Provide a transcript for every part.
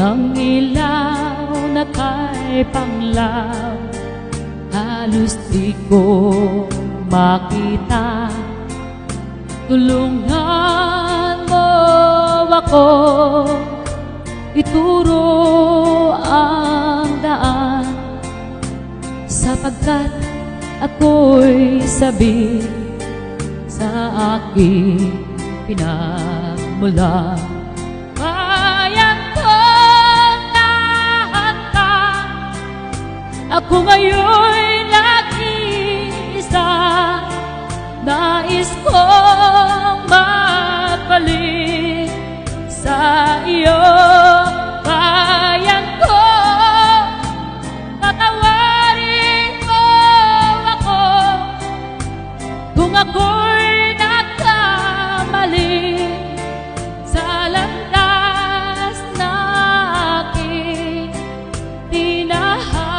ng ilaw na kay panglaw, halos di ko makita. Tulungan mo ako, ituro ang daan, sapagkat ako'y sabi sa aking pinagmulan. Bayan kong nahanda, ako ngayon'y nag-iisa. Nais kong magbalik sa iyo. Bayan ko, patawarin mo ako kung ako'y nagkamali sa landas na aking tinahan.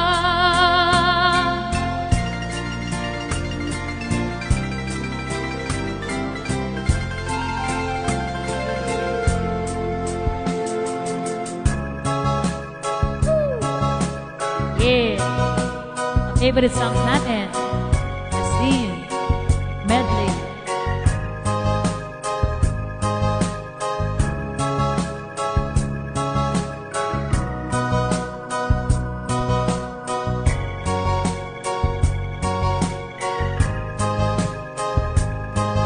Yeah, favorite songs natin, Asin Medley.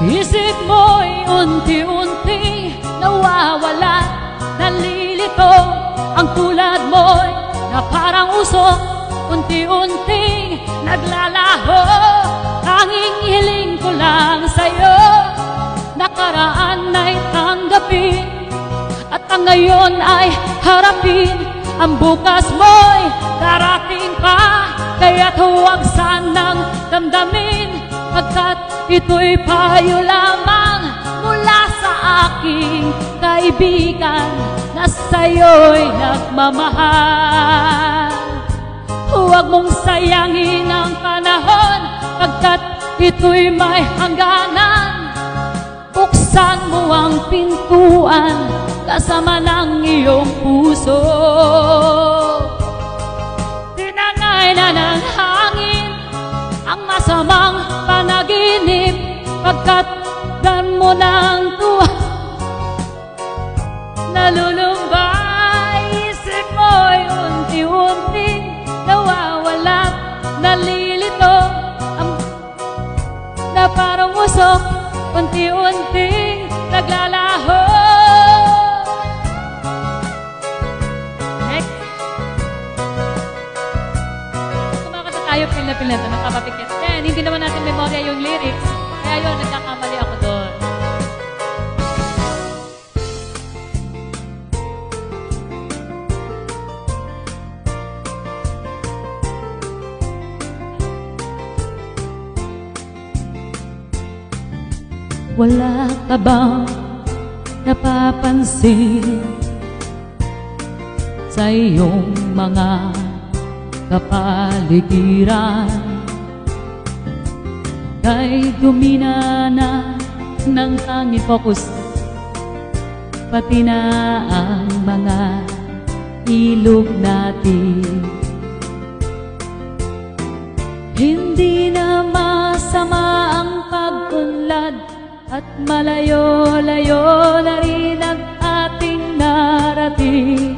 Isip mo'y unti-unti nawawala, nalilito ang tulad mo'y na parang usok, unti-unting naglalaho. Tanging hiling ko lang sa'yo, nakaraan ay tanggapin, at ang ngayon ay harapin. Ang bukas mo'y darating pa, kaya't huwag sanang damdamin, pagkat ito'y payo lamang mula sa aking kaibigan na sa'yo'y nagmamahal. Huwag mong sayangin ang panahon, pagkat ito'y may hangganan. Buksan mo ang pintuan kasama ng iyong puso. Tinangay na ng hangin ang masamang panaginip, pagkat dan mo ng tuwa nalulumbay. Isip mo'y unti-unting nawawala, nalilito na parang usok, unti-unting naglalaho. Next. Kumakanta tayo, pil na ito, nakapapikit. Then, hindi naman natin memorya yung lyrics, kaya yun, nagkakamali ako doon. Wala ka bang napapansin sa iyong mga kapaligiran? Kay gumina na ng tanging focus, pati na ang mga ilog natin. Hindi na masama ang pag-unlad, at malayo-layo na rin ang ating narating.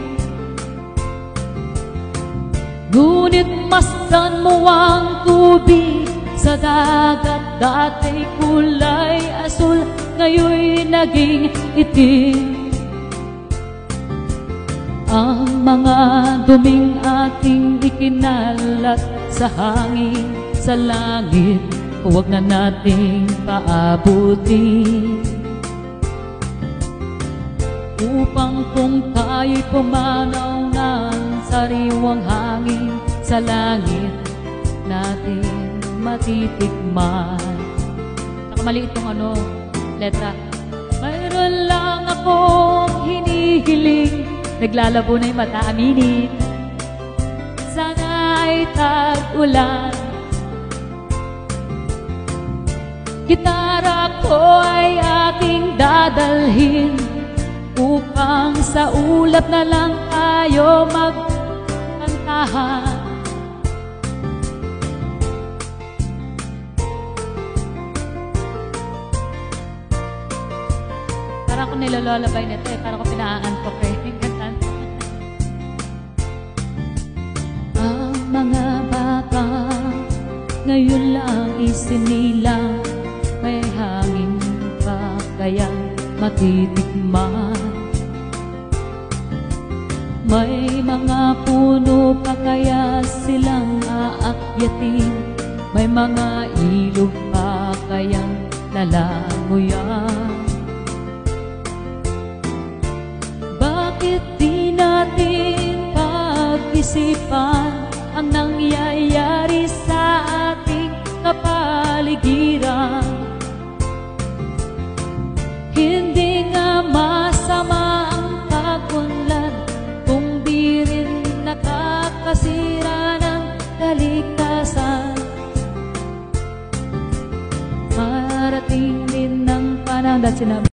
Ngunit masdan mo ang tubig sa dagat, dati kulay asul, ngayon'y naging itim. Ang mga duming ating ikinalat sa hangin, sa langit, huwag na nating paabutin, upang kung tayo'y pumanaw ng sariwang hangin, sa langit natin matitikman. Saka maliit yung letra. Mayroon lang akong hinihiling, naglalabo na yung mata, aminin. Sana ay tag-ulan, gitara ko ay aking dadalhin, upang sa ulap na lang tayo tayo magkantahan. Para ako nilololabay nito eh. Para ako pinaantok eh. Ang mga baka ngayon lang isinilang, may hangin pa kaya matitikman. May mga puno pa kaya silang aakyatin, may mga ilog pa kayang lalangoyan. Bakit di natin pag-isipan ang nangyayari sa ating kapaligiran? Hindi nga masama ang pag-unlad kung di rin nakakasira ng kalikasan. Marating din ng panahon